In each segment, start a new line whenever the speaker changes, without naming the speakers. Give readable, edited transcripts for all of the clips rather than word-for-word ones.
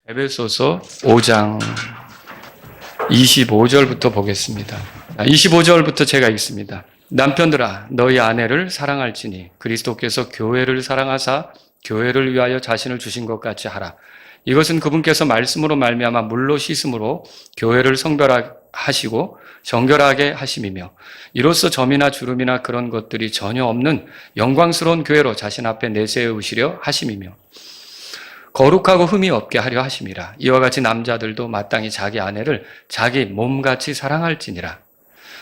에베소서 5장 25절부터 보겠습니다. 25절부터 제가 읽습니다. 남편들아 너희 아내를 사랑할지니 그리스도께서 교회를 사랑하사 교회를 위하여 자신을 주신 것 같이 하라. 이것은 그분께서 말씀으로 말미암아 물로 씻음으로 교회를 성별하시고 정결하게 하심이며 이로써 점이나 주름이나 그런 것들이 전혀 없는 영광스러운 교회로 자신 앞에 내세우시려 하심이며 거룩하고 흠이 없게 하려 하심이라. 이와 같이 남자들도 마땅히 자기 아내를 자기 몸같이 사랑할지니라.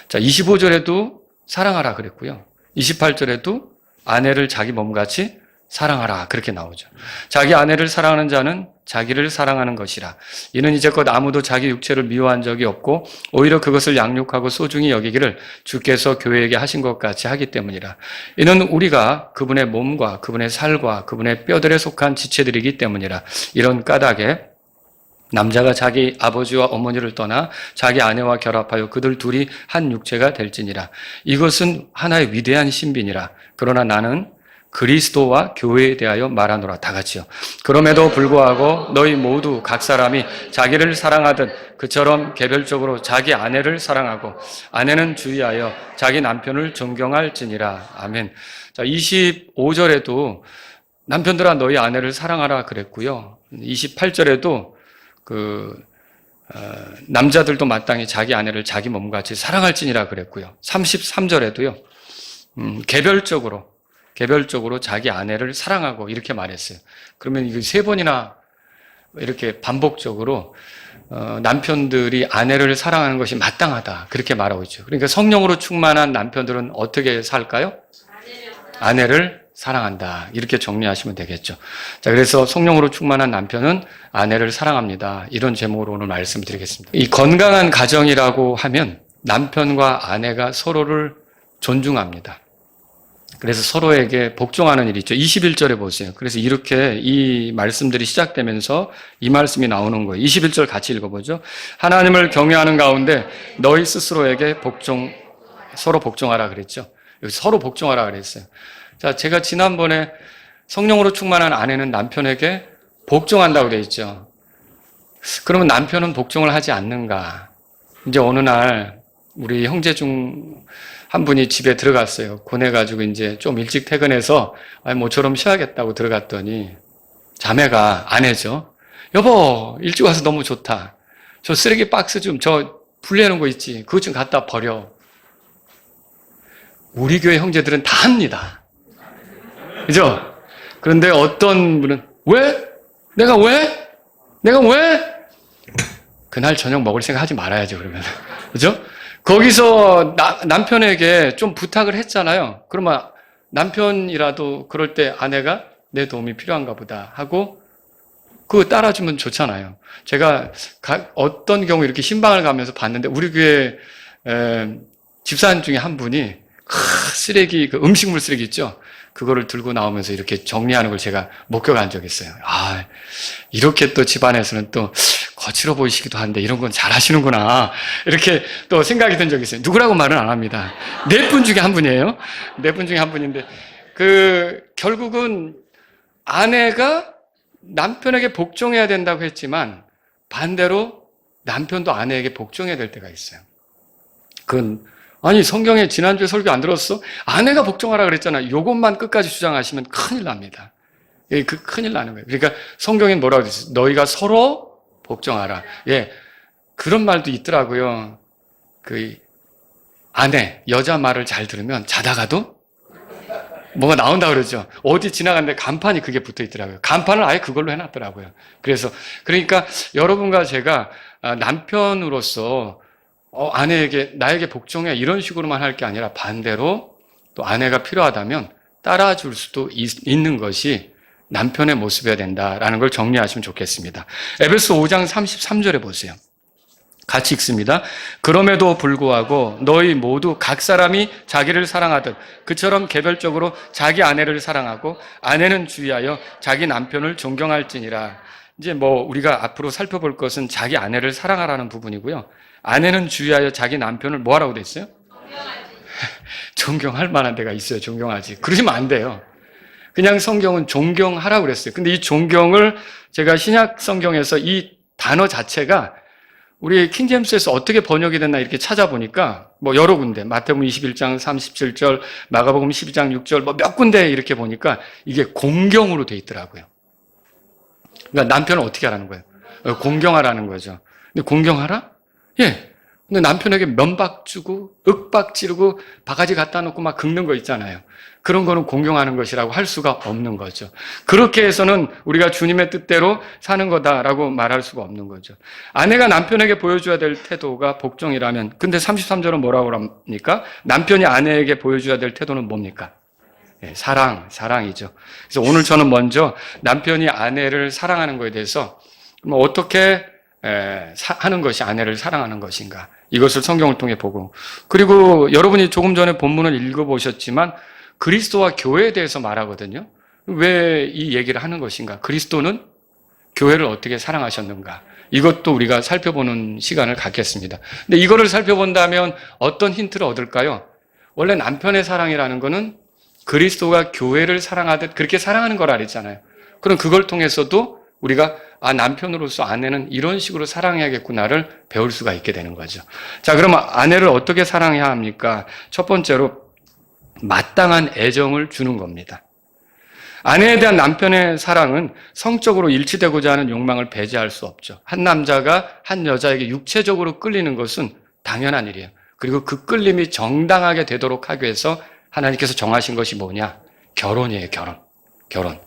자, 25절에도 사랑하라 그랬고요. 28절에도 아내를 자기 몸같이 사랑하라 그렇게 나오죠. 자기 아내를 사랑하는 자는 자기를 사랑하는 것이라. 이는 이제껏 아무도 자기 육체를 미워한 적이 없고 오히려 그것을 양육하고 소중히 여기기를 주께서 교회에게 하신 것 같이 하기 때문이라. 이는 우리가 그분의 몸과 그분의 살과 그분의 뼈들에 속한 지체들이기 때문이라. 이런 까닭에 남자가 자기 아버지와 어머니를 떠나 자기 아내와 결합하여 그들 둘이 한 육체가 될지니라. 이것은 하나의 위대한 신비니라. 그러나 나는 그리스도와 교회에 대하여 말하노라. 다 같이요. 그럼에도 불구하고 너희 모두 각 사람이 자기를 사랑하듯 그처럼 개별적으로 자기 아내를 사랑하고 아내는 주의하여 자기 남편을 존경할지니라. 아멘. 자, 25절에도 남편들아 너희 아내를 사랑하라 그랬고요. 28절에도 남자들도 마땅히 자기 아내를 자기 몸같이 사랑할지니라 그랬고요. 33절에도요. 개별적으로 자기 아내를 사랑하고 이렇게 말했어요. 그러면 이거 세 번이나 이렇게 반복적으로 남편들이 아내를 사랑하는 것이 마땅하다 그렇게 말하고 있죠. 그러니까 성령으로 충만한 남편들은 어떻게 살까요? 아내를 사랑한다 이렇게 정리하시면 되겠죠. 자, 그래서 성령으로 충만한 남편은 아내를 사랑합니다. 이런 제목으로 오늘 말씀드리겠습니다. 이 건강한 가정이라고 하면 남편과 아내가 서로를 존중합니다. 그래서 서로에게 복종하는 일이 있죠. 21절에 보세요. 그래서 이렇게 이 말씀들이 시작되면서 이 말씀이 나오는 거예요. 21절 같이 읽어보죠. 하나님을 경외하는 가운데 너희 스스로에게 서로 복종하라 그랬죠. 여기 서로 복종하라 그랬어요. 자, 제가 지난번에 성령으로 충만한 아내는 남편에게 복종한다고 돼 있죠. 그러면 남편은 복종을 하지 않는가? 이제 어느 날 우리 형제 중 한 분이 집에 들어갔어요. 고뇌가지고 이제 좀 일찍 퇴근해서 모처럼 쉬어야겠다고 들어갔더니 자매가 아내죠. 여보, 일찍 와서 너무 좋다. 저 쓰레기 박스 좀 분리해놓은 거 있지. 그것 좀 갖다 버려. 우리 교회 형제들은 다 합니다. 그죠? 그런데 어떤 분은 왜? 내가 왜? 그날 저녁 먹을 생각 하지 말아야죠, 그러면. 그죠? 거기서 남편에게 좀 부탁을 했잖아요. 그러면 남편이라도 그럴 때 아내가 내 도움이 필요한가 보다 하고 그거 따라주면 좋잖아요. 제가 어떤 경우 이렇게 신방을 가면서 봤는데 우리 교회 집사님 중에 한 분이 쓰레기, 음식물 쓰레기 있죠? 그거를 들고 나오면서 이렇게 정리하는 걸 제가 목격한 적이 있어요. 아, 이렇게 또 집안에서는 또 거칠어 보이시기도 한데 이런 건 잘 하시는구나. 이렇게 또 생각이 든 적이 있어요. 누구라고 말은 안 합니다. 4분 중에 한 분이에요. 4분 중에 한 분인데, 결국은 아내가 남편에게 복종해야 된다고 했지만 반대로 남편도 아내에게 복종해야 될 때가 있어요. 아니, 성경에 지난주에 설교 안 들었어? 아내가 복종하라 그랬잖아. 이것만 끝까지 주장하시면 큰일 납니다. 큰일 나는 거예요. 그러니까 성경에 뭐라고 그랬어요? 너희가 서로 복종하라. 예. 그런 말도 있더라고요. 여자 말을 잘 들으면 자다가도 뭐가 나온다 그러죠. 어디 지나갔는데 간판이 그게 붙어 있더라고요. 간판을 아예 그걸로 해놨더라고요. 그러니까 여러분과 제가 남편으로서 나에게 복종해 이런 식으로만 할 게 아니라 반대로 또 아내가 필요하다면 따라줄 수도 있는 것이 남편의 모습이어야 된다라는 걸 정리하시면 좋겠습니다. 에베소 5장 33절에 보세요. 같이 읽습니다. 그럼에도 불구하고 너희 모두 각 사람이 자기를 사랑하듯 그처럼 개별적으로 자기 아내를 사랑하고 아내는 주의하여 자기 남편을 존경할지니라. 이제 우리가 앞으로 살펴볼 것은 자기 아내를 사랑하라는 부분이고요. 아내는 주의하여 자기 남편을 뭐 하라고 됐어요? 존경할 만한 데가 있어요. 존경하지. 그러시면 안 돼요. 그냥 성경은 존경하라고 그랬어요. 근데 이 존경을 제가 신약 성경에서 이 단어 자체가 우리 킹제임스에서 어떻게 번역이 됐나 이렇게 찾아보니까 뭐 여러 군데 마태복음 21장 37절, 마가복음 12장 6절 뭐 몇 군데 이렇게 보니까 이게 공경으로 돼 있더라고요. 그러니까 남편을 어떻게 하라는 거예요? 공경하라는 거죠. 근데 공경하라? 예. 근데 남편에게 면박 주고 윽박 지르고 바가지 갖다 놓고 막 긁는 거 있잖아요. 그런 거는 공경하는 것이라고 할 수가 없는 거죠. 그렇게 해서는 우리가 주님의 뜻대로 사는 거다라고 말할 수가 없는 거죠. 아내가 남편에게 보여줘야 될 태도가 복종이라면, 근데 33절은 뭐라고 합니까? 남편이 아내에게 보여줘야 될 태도는 뭡니까? 네, 사랑이죠. 그래서 오늘 저는 먼저 남편이 아내를 사랑하는 것에 대해서 어떻게 하는 것이 아내를 사랑하는 것인가, 이것을 성경을 통해 보고, 그리고 여러분이 조금 전에 본문을 읽어보셨지만 그리스도와 교회에 대해서 말하거든요. 왜 이 얘기를 하는 것인가? 그리스도는 교회를 어떻게 사랑하셨는가? 이것도 우리가 살펴보는 시간을 갖겠습니다. 근데 이거를 살펴본다면 어떤 힌트를 얻을까요? 원래 남편의 사랑이라는 거는 그리스도가 교회를 사랑하듯 그렇게 사랑하는 거라 그랬잖아요. 그럼 그걸 통해서도 우리가 남편으로서 아내는 이런 식으로 사랑해야겠구나를 배울 수가 있게 되는 거죠. 자, 그러면 아내를 어떻게 사랑해야 합니까? 첫 번째로 마땅한 애정을 주는 겁니다. 아내에 대한 남편의 사랑은 성적으로 일치되고자 하는 욕망을 배제할 수 없죠. 한 남자가 한 여자에게 육체적으로 끌리는 것은 당연한 일이에요. 그리고 그 끌림이 정당하게 되도록 하기 위해서 하나님께서 정하신 것이 뭐냐? 결혼이에요, 결혼.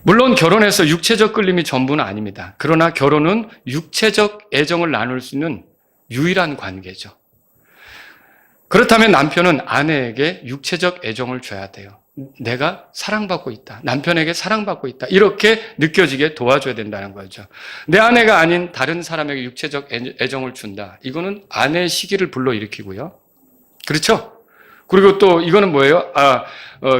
물론 결혼해서 육체적 끌림이 전부는 아닙니다. 그러나 결혼은 육체적 애정을 나눌 수 있는 유일한 관계죠. 그렇다면 남편은 아내에게 육체적 애정을 줘야 돼요. 내가 사랑받고 있다. 남편에게 사랑받고 있다. 이렇게 느껴지게 도와줘야 된다는 거죠. 내 아내가 아닌 다른 사람에게 육체적 애정을 준다. 이거는 아내의 시기를 불러일으키고요. 그렇죠? 그리고 또 이거는 뭐예요?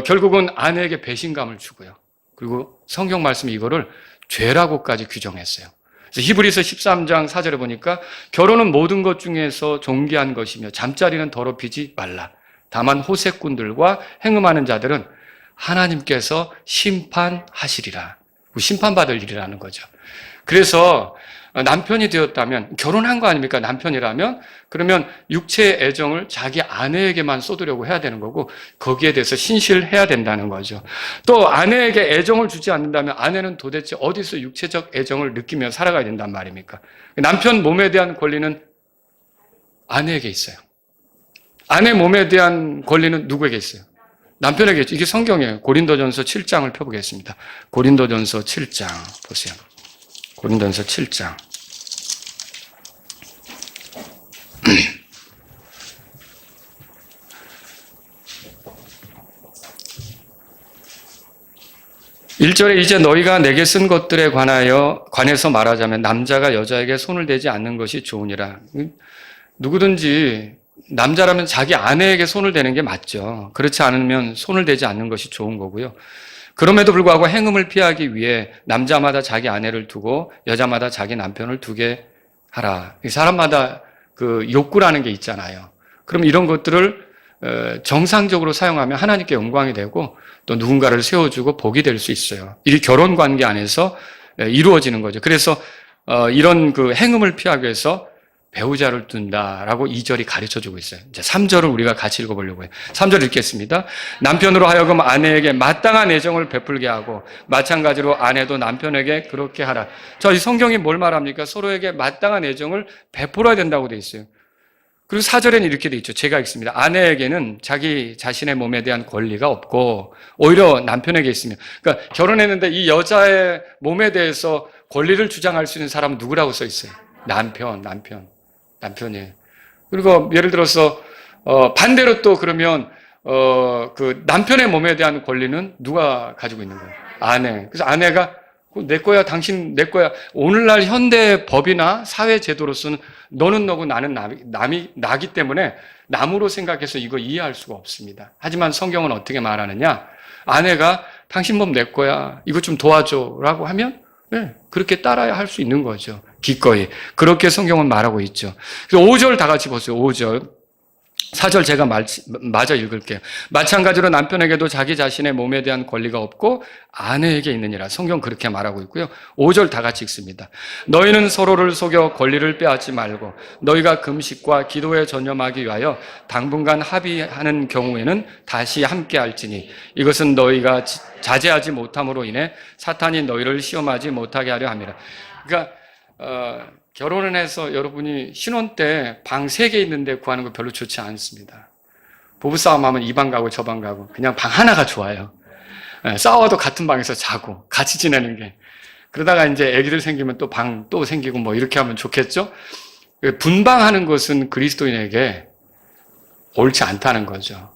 결국은 아내에게 배신감을 주고요. 그리고 성경 말씀이 이거를 죄라고까지 규정했어요. 그래서 히브리서 13장 4절에 보니까 결혼은 모든 것 중에서 존귀한 것이며 잠자리는 더럽히지 말라. 다만 호색꾼들과 행음하는 자들은 하나님께서 심판하시리라. 심판받을 일이라는 거죠. 그래서 남편이 되었다면, 결혼한 거 아닙니까? 남편이라면, 그러면 육체의 애정을 자기 아내에게만 쏟으려고 해야 되는 거고, 거기에 대해서 신실해야 된다는 거죠. 또 아내에게 애정을 주지 않는다면 아내는 도대체 어디서 육체적 애정을 느끼며 살아가야 된단 말입니까? 남편 몸에 대한 권리는 아내에게 있어요. 아내 몸에 대한 권리는 누구에게 있어요? 남편에게 있죠. 이게 성경이에요. 고린도전서 7장을 펴보겠습니다. 고린도전서 7장 보세요. 고린도전서 7장. 1절에 이제 너희가 내게 쓴 것들에 관해서 말하자면 남자가 여자에게 손을 대지 않는 것이 좋으니라. 누구든지 남자라면 자기 아내에게 손을 대는 게 맞죠. 그렇지 않으면 손을 대지 않는 것이 좋은 거고요. 그럼에도 불구하고 행음을 피하기 위해 남자마다 자기 아내를 두고 여자마다 자기 남편을 두게 하라. 사람마다 그 욕구라는 게 있잖아요. 그럼 이런 것들을 정상적으로 사용하면 하나님께 영광이 되고 또 누군가를 세워주고 복이 될 수 있어요. 이 결혼 관계 안에서 이루어지는 거죠. 그래서 이런 그 행음을 피하기 위해서 배우자를 둔다라고 2절이 가르쳐주고 있어요. 이제 3절을 우리가 같이 읽어보려고 해요. 3절 읽겠습니다. 남편으로 하여금 아내에게 마땅한 애정을 베풀게 하고 마찬가지로 아내도 남편에게 그렇게 하라. 자, 이 성경이 뭘 말합니까? 서로에게 마땅한 애정을 베풀어야 된다고 돼 있어요. 그리고 4절에는 이렇게 돼 있죠. 제가 읽습니다. 아내에게는 자기 자신의 몸에 대한 권리가 없고 오히려 남편에게 있으며, 그러니까 결혼했는데 이 여자의 몸에 대해서 권리를 주장할 수 있는 사람은 누구라고 써 있어요? 남편이에요. 그리고 예를 들어서 반대로 또 그러면 그 남편의 몸에 대한 권리는 누가 가지고 있는 거예요? 아내. 그래서 아내가 내 거야, 당신 내 거야. 오늘날 현대 법이나 사회 제도로서는 너는 너고 나는 나기 때문에 남으로 생각해서 이거 이해할 수가 없습니다. 하지만 성경은 어떻게 말하느냐? 아내가 당신 몸 내 거야, 이거 좀 도와줘라고 하면 네, 그렇게 따라야 할 수 있는 거죠. 기꺼이. 그렇게 성경은 말하고 있죠. 그래서 5절 다 같이 보세요. 5절. 4절 제가 마저 읽을게요. 마찬가지로 남편에게도 자기 자신의 몸에 대한 권리가 없고 아내에게 있느니라. 성경 그렇게 말하고 있고요. 5절 다 같이 읽습니다. 너희는 서로를 속여 권리를 빼앗지 말고 너희가 금식과 기도에 전념하기 위하여 당분간 합의하는 경우에는 다시 함께 할지니 이것은 너희가 자제하지 못함으로 인해 사탄이 너희를 시험하지 못하게 하려 함이라. 그러니까 결혼을 해서 여러분이 신혼 때 방 3개 있는데 구하는 거 별로 좋지 않습니다. 부부싸움 하면 이 방 가고 저 방 가고 그냥 방 하나가 좋아요. 싸워도 같은 방에서 자고 같이 지내는 게. 그러다가 이제 애기들 생기면 또 방 또 생기고 뭐 이렇게 하면 좋겠죠? 분방하는 것은 그리스도인에게 옳지 않다는 거죠.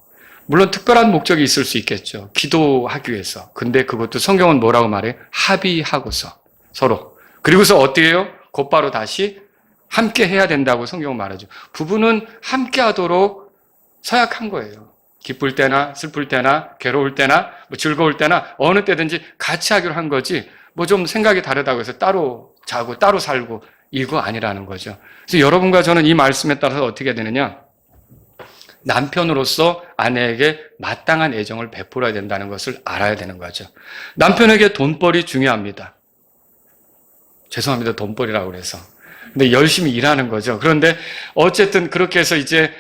물론 특별한 목적이 있을 수 있겠죠. 기도하기 위해서. 근데 그것도 성경은 뭐라고 말해? 합의하고서 서로. 그리고서 어떻게 해요? 곧바로 다시 함께 해야 된다고 성경은 말하죠. 부부는 함께 하도록 서약한 거예요. 기쁠 때나 슬플 때나 괴로울 때나 뭐 즐거울 때나 어느 때든지 같이 하기로 한 거지 뭐 좀 생각이 다르다고 해서 따로 자고 따로 살고 이거 아니라는 거죠. 그래서 여러분과 저는 이 말씀에 따라서 어떻게 되느냐? 남편으로서 아내에게 마땅한 애정을 베풀어야 된다는 것을 알아야 되는 거죠. 남편에게 돈벌이 중요합니다. 죄송합니다. 돈벌이라고 그래서. 근데 열심히 일하는 거죠. 그런데 어쨌든 그렇게 해서 이제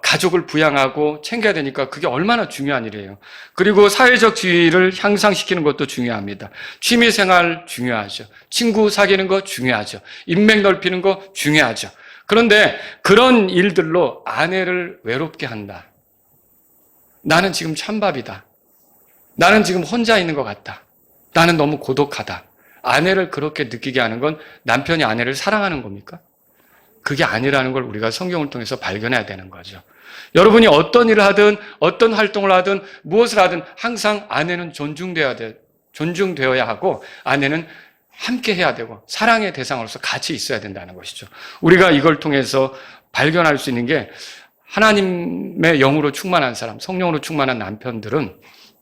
가족을 부양하고 챙겨야 되니까 그게 얼마나 중요한 일이에요. 그리고 사회적 지위를 향상시키는 것도 중요합니다. 취미생활 중요하죠. 친구 사귀는 거 중요하죠. 인맥 넓히는 거 중요하죠. 그런데 그런 일들로 아내를 외롭게 한다. 나는 지금 찬밥이다. 나는 지금 혼자 있는 것 같다. 나는 너무 고독하다. 아내를 그렇게 느끼게 하는 건 남편이 아내를 사랑하는 겁니까? 그게 아니라는 걸 우리가 성경을 통해서 발견해야 되는 거죠. 여러분이 어떤 일을 하든 어떤 활동을 하든 무엇을 하든 항상 아내는 존중되어야 하고 아내는 함께 해야 되고 사랑의 대상으로서 같이 있어야 된다는 것이죠. 우리가 이걸 통해서 발견할 수 있는 게 하나님의 영으로 충만한 사람, 성령으로 충만한 남편들은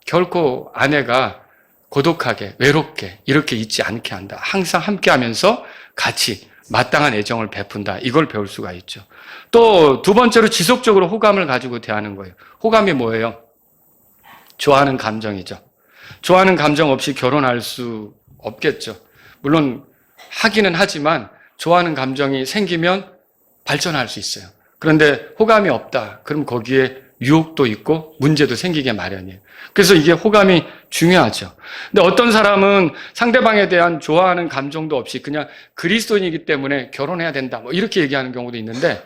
결코 아내가 고독하게, 외롭게 이렇게 있지 않게 한다. 항상 함께하면서 같이 마땅한 애정을 베푼다. 이걸 배울 수가 있죠. 또 두 번째로 지속적으로 호감을 가지고 대하는 거예요. 호감이 뭐예요? 좋아하는 감정이죠. 좋아하는 감정 없이 결혼할 수 없겠죠. 물론 하기는 하지만 좋아하는 감정이 생기면 발전할 수 있어요. 그런데 호감이 없다. 그럼 거기에 유혹도 있고 문제도 생기게 마련이에요. 그래서 이게 호감이 중요하죠. 근데 어떤 사람은 상대방에 대한 좋아하는 감정도 없이 그냥 그리스도인이기 때문에 결혼해야 된다. 뭐 이렇게 얘기하는 경우도 있는데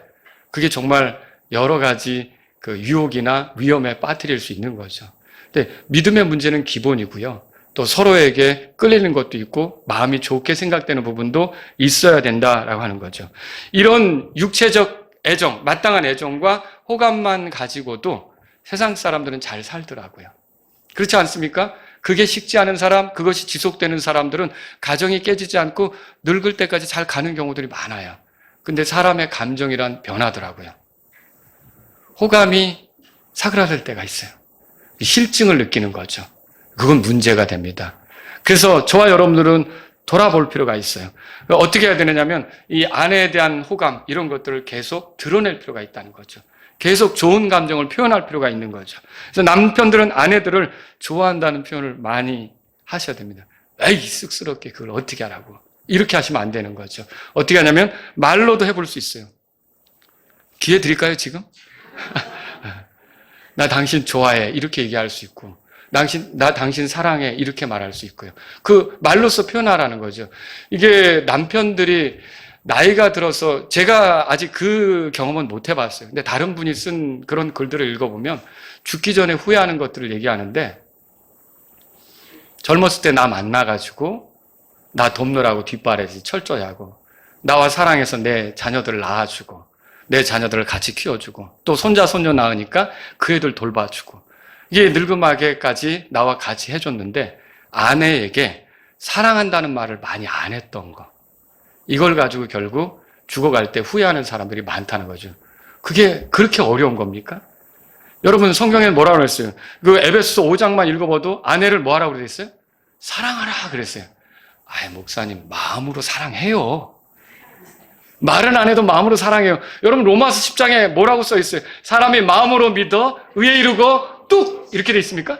그게 정말 여러 가지 그 유혹이나 위험에 빠뜨릴 수 있는 거죠. 근데 믿음의 문제는 기본이고요. 또 서로에게 끌리는 것도 있고 마음이 좋게 생각되는 부분도 있어야 된다라고 하는 거죠. 이런 육체적 애정, 마땅한 애정과 호감만 가지고도 세상 사람들은 잘 살더라고요. 그렇지 않습니까? 그게 식지 않은 사람, 그것이 지속되는 사람들은 가정이 깨지지 않고 늙을 때까지 잘 가는 경우들이 많아요. 근데 사람의 감정이란 변하더라고요. 호감이 사그라들 때가 있어요. 실증을 느끼는 거죠. 그건 문제가 됩니다. 그래서 저와 여러분들은 돌아볼 필요가 있어요. 어떻게 해야 되느냐면 이 아내에 대한 호감 이런 것들을 계속 드러낼 필요가 있다는 거죠. 계속 좋은 감정을 표현할 필요가 있는 거죠. 그래서 남편들은 아내들을 좋아한다는 표현을 많이 하셔야 됩니다. 에이 쑥스럽게 그걸 어떻게 하라고. 이렇게 하시면 안 되는 거죠. 어떻게 하냐면 말로도 해볼 수 있어요. 기회 드릴까요 지금? 나 당신 좋아해 이렇게 얘기할 수 있고 나 당신 사랑해 이렇게 말할 수 있고요. 그 말로써 표현하라는 거죠. 이게 남편들이 나이가 들어서 제가 아직 그 경험은 못 해봤어요. 근데 다른 분이 쓴 그런 글들을 읽어보면 죽기 전에 후회하는 것들을 얘기하는데 젊었을 때 나 만나가지고 나 돕느라고 뒷바라지 철저히 하고 나와 사랑해서 내 자녀들을 낳아주고 내 자녀들을 같이 키워주고 또 손자 손녀 낳으니까 그 애들 돌봐주고 이게 늙음하게까지 나와 같이 해줬는데 아내에게 사랑한다는 말을 많이 안 했던 거 이걸 가지고 결국 죽어갈 때 후회하는 사람들이 많다는 거죠. 그게 그렇게 어려운 겁니까? 여러분 성경에 뭐라고 그랬어요? 그 에베소서 5장만 읽어봐도 아내를 뭐 하라고 그랬어요? 사랑하라 그랬어요. 아이 목사님 마음으로 사랑해요. 말은 안 해도 마음으로 사랑해요. 여러분 로마서 10장에 뭐라고 써 있어요? 사람이 마음으로 믿어 의에 이르고 뚝 이렇게 돼 있습니까?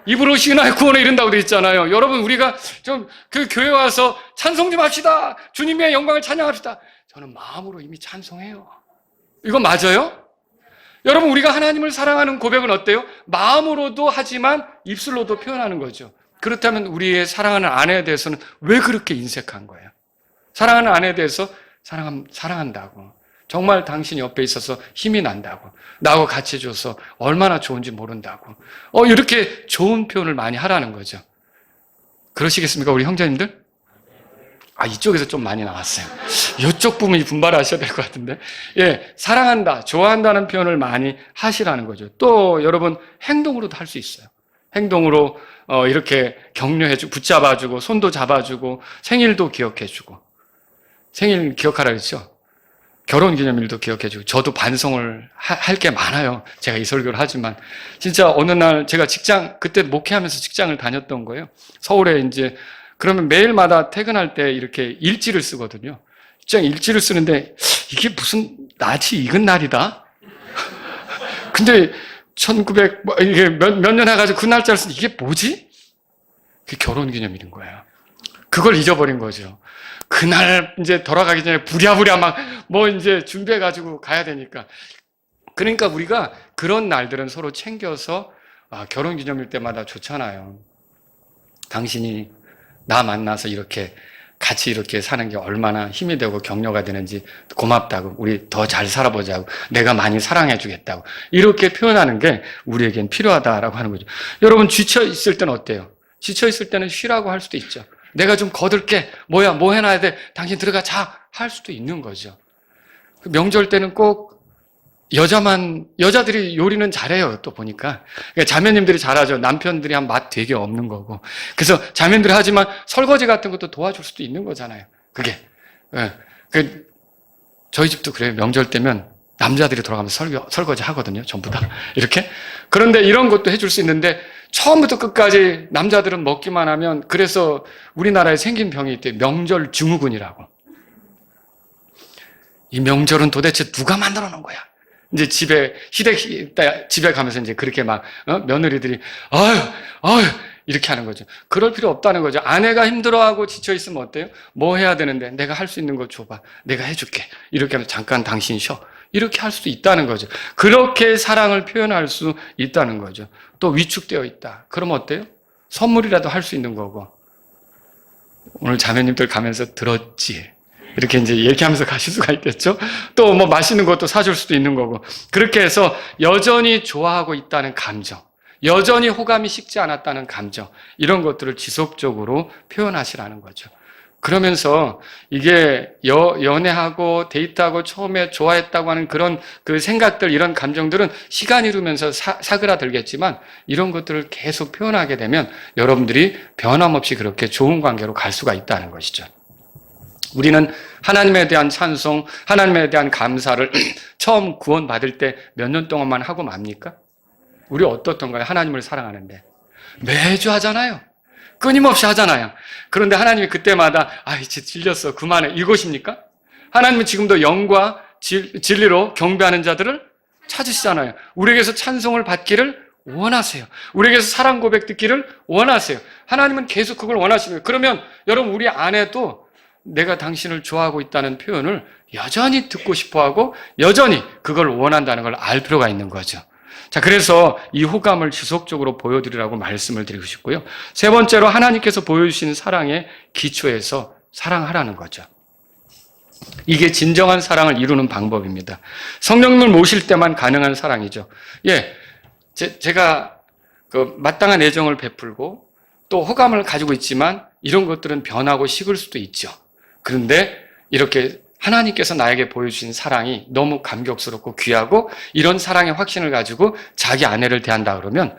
입으로 시인하여 구원에 이른다고 돼 있잖아요. 여러분 우리가 좀 그 교회 와서 찬송 좀 합시다. 주님의 영광을 찬양합시다. 저는 마음으로 이미 찬송해요. 이거 맞아요? 여러분 우리가 하나님을 사랑하는 고백은 어때요? 마음으로도 하지만 입술로도 표현하는 거죠. 그렇다면 우리의 사랑하는 아내에 대해서는 왜 그렇게 인색한 거예요? 사랑하는 아내에 대해서 사랑한다고. 정말 당신 옆에 있어서 힘이 난다고. 나하고 같이 해줘서 얼마나 좋은지 모른다고. 이렇게 좋은 표현을 많이 하라는 거죠. 그러시겠습니까, 우리 형제님들? 이쪽에서 좀 많이 나왔어요. 이쪽 부분이 분발하셔야 될 것 같은데. 예, 사랑한다, 좋아한다는 표현을 많이 하시라는 거죠. 또 여러분 행동으로도 할 수 있어요. 행동으로 이렇게 격려해주고, 붙잡아주고, 손도 잡아주고, 생일도 기억해주고. 생일 기억하라 그랬죠? 결혼기념일도 기억해주고. 저도 반성을 할 게 많아요. 제가 이 설교를 하지만. 진짜 어느 날 제가 그때 목회하면서 직장을 다녔던 거예요. 서울에 이제, 그러면 매일마다 퇴근할 때 이렇게 일지를 쓰거든요. 직장 일지를 쓰는데, 이게 무슨 낯이 익은 날이다? 근데 이게 몇 년 해가지고 그 날짜를 쓰는데 이게 뭐지? 그게 결혼기념일인 거예요. 그걸 잊어버린 거죠. 그날 이제 돌아가기 전에 부랴부랴 이제 준비해가지고 가야 되니까. 그러니까 우리가 그런 날들은 서로 챙겨서, 결혼기념일 때마다 좋잖아요. 당신이 나 만나서 같이 이렇게 사는 게 얼마나 힘이 되고 격려가 되는지 고맙다고, 우리 더 잘 살아보자고, 내가 많이 사랑해주겠다고, 이렇게 표현하는 게 우리에겐 필요하다라고 하는 거죠. 여러분 지쳐있을 때는 어때요? 지쳐있을 때는 쉬라고 할 수도 있죠. 내가 좀 거들게, 뭐 해놔야 돼, 당신 들어가 자, 할 수도 있는 거죠. 명절 때는 꼭 여자들이 요리는 잘해요, 또 보니까. 그러니까 자매님들이 잘하죠. 남편들이 한 맛 되게 없는 거고. 그래서 자매님들이 하지만 설거지 같은 것도 도와줄 수도 있는 거잖아요. 그게. 저희 집도 그래요. 명절 때면 남자들이 돌아가면서 설거지 하거든요. 전부 다. 이렇게. 그런데 이런 것도 해줄 수 있는데, 처음부터 끝까지 남자들은 먹기만 하면, 그래서 우리나라에 생긴 병이 있대요. 명절 증후군이라고. 이 명절은 도대체 누가 만들어 놓은 거야? 이제 집에 가면서 이제 그렇게 며느리들이, 아유, 이렇게 하는 거죠. 그럴 필요 없다는 거죠. 아내가 힘들어하고 지쳐있으면 어때요? 뭐 해야 되는데, 내가 할 수 있는 거 줘봐. 내가 해줄게. 이렇게 하면 잠깐 당신 쉬어. 이렇게 할 수도 있다는 거죠. 그렇게 사랑을 표현할 수 있다는 거죠. 또 위축되어 있다. 그럼 어때요? 선물이라도 할 수 있는 거고. 오늘 자매님들 가면서 들었지? 이렇게 이제 얘기하면서 가실 수가 있겠죠? 또 맛있는 것도 사줄 수도 있는 거고. 그렇게 해서 여전히 좋아하고 있다는 감정, 여전히 호감이 식지 않았다는 감정, 이런 것들을 지속적으로 표현하시라는 거죠. 그러면서 이게 연애하고 데이트하고 처음에 좋아했다고 하는 그런 그 생각들, 이런 감정들은 시간이 흐르면서 사그라들겠지만, 이런 것들을 계속 표현하게 되면 여러분들이 변함없이 그렇게 좋은 관계로 갈 수가 있다는 것이죠. 우리는 하나님에 대한 찬송, 하나님에 대한 감사를 처음 구원받을 때 몇 년 동안만 하고 맙니까? 우리 어떻던가요? 하나님을 사랑하는데. 매주 하잖아요. 끊임없이 하잖아요. 그런데 하나님이 그때마다 이제 질렸어, 그만해, 이것입니까? 하나님은 지금도 영과 진리로 경배하는 자들을 찾으시잖아요. 우리에게서 찬송을 받기를 원하세요. 우리에게서 사랑 고백 듣기를 원하세요. 하나님은 계속 그걸 원하시는 거예요. 그러면 여러분, 우리 아내도 내가 당신을 좋아하고 있다는 표현을 여전히 듣고 싶어하고 여전히 그걸 원한다는 걸 알 필요가 있는 거죠. 자, 그래서 이 호감을 지속적으로 보여드리라고 말씀을 드리고 싶고요. 세 번째로, 하나님께서 보여주신 사랑의 기초에서 사랑하라는 거죠. 이게 진정한 사랑을 이루는 방법입니다. 성령님을 모실 때만 가능한 사랑이죠. 예, 제가 마땅한 애정을 베풀고 또 호감을 가지고 있지만 이런 것들은 변하고 식을 수도 있죠. 그런데 이렇게 하나님께서 나에게 보여주신 사랑이 너무 감격스럽고 귀하고, 이런 사랑의 확신을 가지고 자기 아내를 대한다 그러면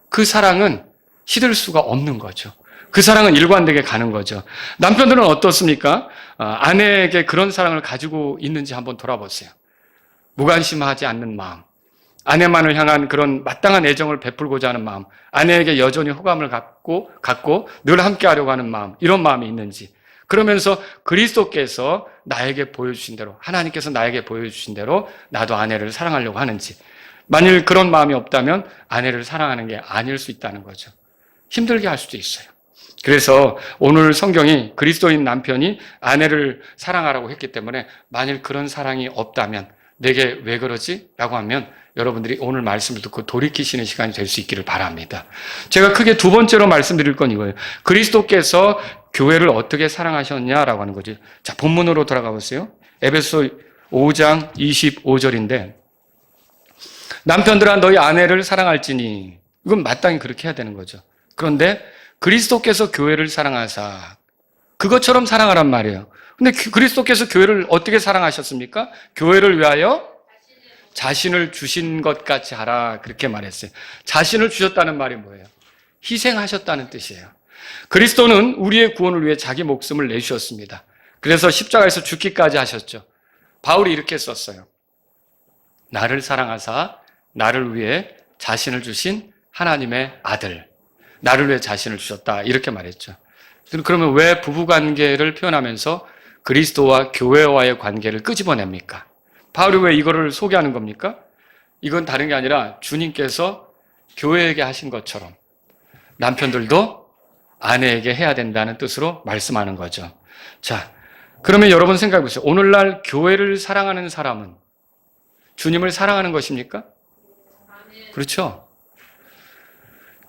그 사랑은 시들 수가 없는 거죠. 그 사랑은 일관되게 가는 거죠. 남편들은 어떻습니까? 아내에게 그런 사랑을 가지고 있는지 한번 돌아보세요. 무관심하지 않는 마음, 아내만을 향한 그런 마땅한 애정을 베풀고자 하는 마음, 아내에게 여전히 호감을 갖고 늘 함께 하려고 하는 마음, 이런 마음이 있는지, 그러면서 그리스도께서 나에게 보여주신 대로, 하나님께서 나에게 보여주신 대로 나도 아내를 사랑하려고 하는지, 만일 그런 마음이 없다면 아내를 사랑하는 게 아닐 수 있다는 거죠. 힘들게 할 수도 있어요. 그래서 오늘 성경이 그리스도인 남편이 아내를 사랑하라고 했기 때문에 만일 그런 사랑이 없다면 내게 왜 그러지? 라고 하면 여러분들이 오늘 말씀을 듣고 돌이키시는 시간이 될 수 있기를 바랍니다. 제가 크게 두 번째로 말씀드릴 건 이거예요. 그리스도께서 교회를 어떻게 사랑하셨냐라고 하는 거지. 자, 본문으로 돌아가 보세요. 에베소 5장 25절인데 남편들아 너희 아내를 사랑할지니, 이건 마땅히 그렇게 해야 되는 거죠. 그런데 그리스도께서 교회를 사랑하사, 그것처럼 사랑하란 말이에요. 근데 그리스도께서 교회를 어떻게 사랑하셨습니까? 교회를 위하여 자신을 주신 것 같이 하라, 그렇게 말했어요. 자신을 주셨다는 말이 뭐예요? 희생하셨다는 뜻이에요. 그리스도는 우리의 구원을 위해 자기 목숨을 내주셨습니다. 그래서 십자가에서 죽기까지 하셨죠. 바울이 이렇게 썼어요. 나를 사랑하사 나를 위해 자신을 주신 하나님의 아들, 나를 위해 자신을 주셨다, 이렇게 말했죠. 그러면 왜 부부관계를 표현하면서 그리스도와 교회와의 관계를 끄집어냅니까? 바울이 왜 이거를 소개하는 겁니까? 이건 다른 게 아니라 주님께서 교회에게 하신 것처럼 남편들도 아내에게 해야 된다는 뜻으로 말씀하는 거죠. 자, 그러면 여러분 생각해 보세요. 오늘날 교회를 사랑하는 사람은 주님을 사랑하는 것입니까? 그렇죠?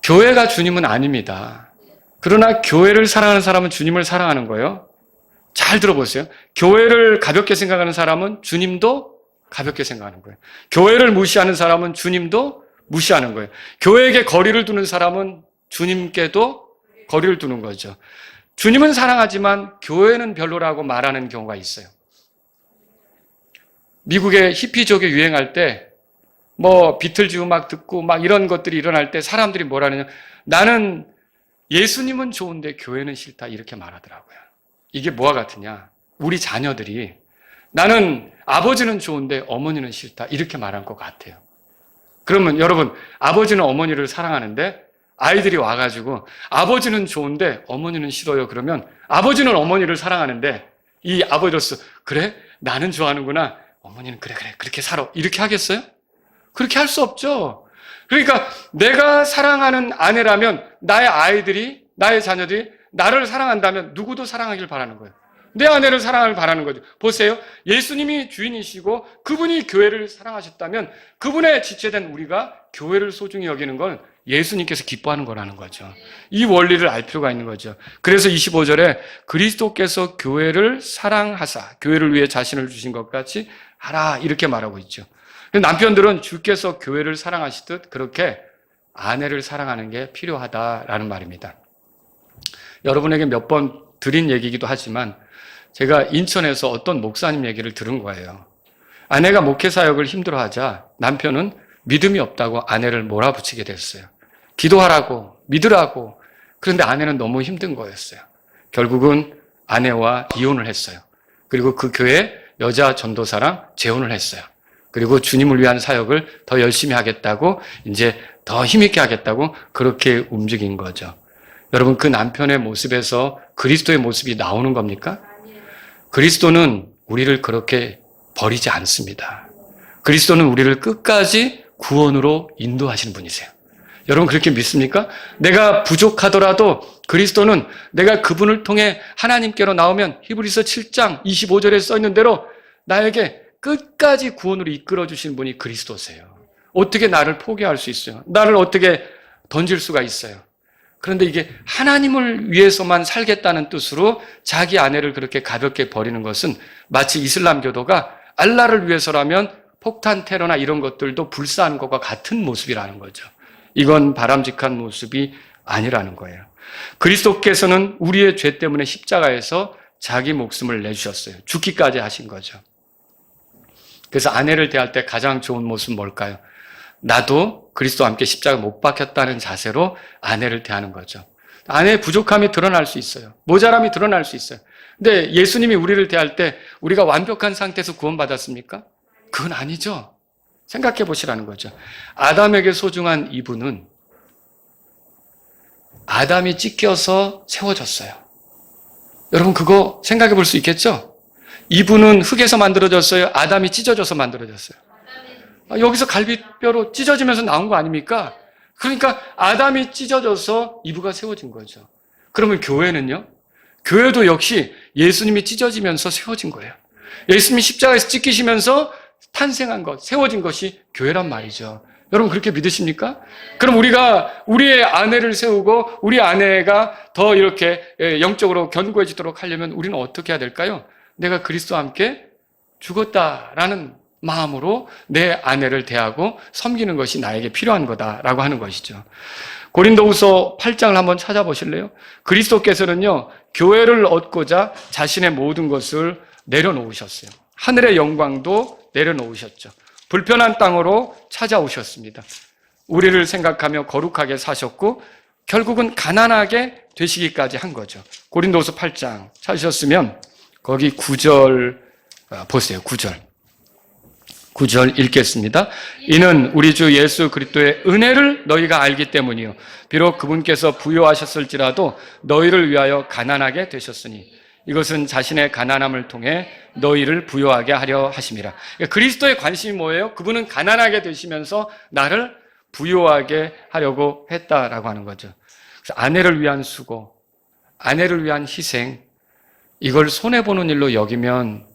교회가 주님은 아닙니다. 그러나 교회를 사랑하는 사람은 주님을 사랑하는 거예요. 잘 들어보세요. 교회를 가볍게 생각하는 사람은 주님도 가볍게 생각하는 거예요. 교회를 무시하는 사람은 주님도 무시하는 거예요. 교회에게 거리를 두는 사람은 주님께도 거리를 두는 거죠. 주님은 사랑하지만 교회는 별로라고 말하는 경우가 있어요. 미국의 히피족이 유행할 때 비틀즈 음악 듣고 이런 것들이 일어날 때 사람들이 뭐라느냐, 나는 예수님은 좋은데 교회는 싫다, 이렇게 말하더라고요. 이게 뭐와 같으냐, 우리 자녀들이 나는 아버지는 좋은데 어머니는 싫다, 이렇게 말한 것 같아요. 그러면 여러분, 아버지는 어머니를 사랑하는데 아이들이 와가지고 아버지는 좋은데 어머니는 싫어요, 그러면 아버지는 어머니를 사랑하는데 이 아버지로서 그래? 나는 좋아하는구나, 어머니는 그래 그렇게 살아, 이렇게 하겠어요? 그렇게 할 수 없죠. 그러니까 내가 사랑하는 아내라면 나의 아이들이, 나의 자녀들이 나를 사랑한다면 누구도 사랑하길 바라는 거예요. 내 아내를 사랑하길 바라는 거죠. 보세요. 예수님이 주인이시고 그분이 교회를 사랑하셨다면 그분의 지체된 우리가 교회를 소중히 여기는 건 예수님께서 기뻐하는 거라는 거죠. 이 원리를 알 필요가 있는 거죠. 그래서 25절에 그리스도께서 교회를 사랑하사 교회를 위해 자신을 주신 것 같이 하라, 이렇게 말하고 있죠. 남편들은 주께서 교회를 사랑하시듯 그렇게 아내를 사랑하는 게 필요하다라는 말입니다. 여러분에게 몇 번 드린 얘기이기도 하지만 제가 인천에서 어떤 목사님 얘기를 들은 거예요. 아내가 목회 사역을 힘들어하자 남편은 믿음이 없다고 아내를 몰아붙이게 됐어요. 기도하라고, 믿으라고. 그런데 아내는 너무 힘든 거였어요. 결국은 아내와 이혼을 했어요. 그리고 그 교회 여자 전도사랑 재혼을 했어요. 그리고 주님을 위한 사역을 더 열심히 하겠다고, 이제 더 힘있게 하겠다고 그렇게 움직인 거죠. 여러분, 그 남편의 모습에서 그리스도의 모습이 나오는 겁니까? 그리스도는 우리를 그렇게 버리지 않습니다. 그리스도는 우리를 끝까지 구원으로 인도하시는 분이세요. 여러분, 그렇게 믿습니까? 내가 부족하더라도 그리스도는 내가 그분을 통해 하나님께로 나오면 히브리서 7장 25절에 써 있는 대로 나에게 끝까지 구원으로 이끌어 주신 분이 그리스도세요. 어떻게 나를 포기할 수 있어요? 나를 어떻게 던질 수가 있어요? 그런데 이게 하나님을 위해서만 살겠다는 뜻으로 자기 아내를 그렇게 가볍게 버리는 것은 마치 이슬람교도가 알라를 위해서라면 폭탄 테러나 이런 것들도 불사하는 것과 같은 모습이라는 거죠. 이건 바람직한 모습이 아니라는 거예요. 그리스도께서는 우리의 죄 때문에 십자가에서 자기 목숨을 내주셨어요. 죽기까지 하신 거죠. 그래서 아내를 대할 때 가장 좋은 모습은 뭘까요? 나도 그리스도와 함께 십자가 못 박혔다는 자세로 아내를 대하는 거죠. 아내의 부족함이 드러날 수 있어요. 모자람이 드러날 수 있어요. 근데 예수님이 우리를 대할 때 우리가 완벽한 상태에서 구원받았습니까? 그건 아니죠. 생각해 보시라는 거죠. 아담에게 소중한 이분은 아담이 찢겨서 세워졌어요. 여러분 그거 생각해 볼 수 있겠죠? 이분은 흙에서 만들어졌어요? 아담이 찢어져서 만들어졌어요? 여기서 갈비뼈로 찢어지면서 나온 거 아닙니까? 그러니까 아담이 찢어져서 이브가 세워진 거죠. 그러면 교회는요? 교회도 역시 예수님이 찢어지면서 세워진 거예요. 예수님이 십자가에서 찢기시면서 탄생한 것, 세워진 것이 교회란 말이죠. 여러분 그렇게 믿으십니까? 그럼 우리가 우리의 아내를 세우고 우리 아내가 더 이렇게 영적으로 견고해지도록 하려면 우리는 어떻게 해야 될까요? 내가 그리스도와 함께 죽었다라는 마음으로 내 아내를 대하고 섬기는 것이 나에게 필요한 거다라고 하는 것이죠. 고린도후서 8장을 한번 찾아보실래요? 그리스도께서는요, 교회를 얻고자 자신의 모든 것을 내려놓으셨어요. 하늘의 영광도 내려놓으셨죠. 불편한 땅으로 찾아오셨습니다. 우리를 생각하며 거룩하게 사셨고 결국은 가난하게 되시기까지 한 거죠. 고린도후서 8장 찾으셨으면 거기 9절 보세요. 9절 읽겠습니다. 이는 우리 주 예수 그리스도의 은혜를 너희가 알기 때문이요 비록 그분께서 부요하셨을지라도 너희를 위하여 가난하게 되셨으니 이것은 자신의 가난함을 통해 너희를 부요하게 하려 하심이라. 그러니까 그리스도의 관심이 뭐예요? 그분은 가난하게 되시면서 나를 부요하게 하려고 했다라고 하는 거죠. 그래서 아내를 위한 수고, 아내를 위한 희생, 이걸 손해보는 일로 여기면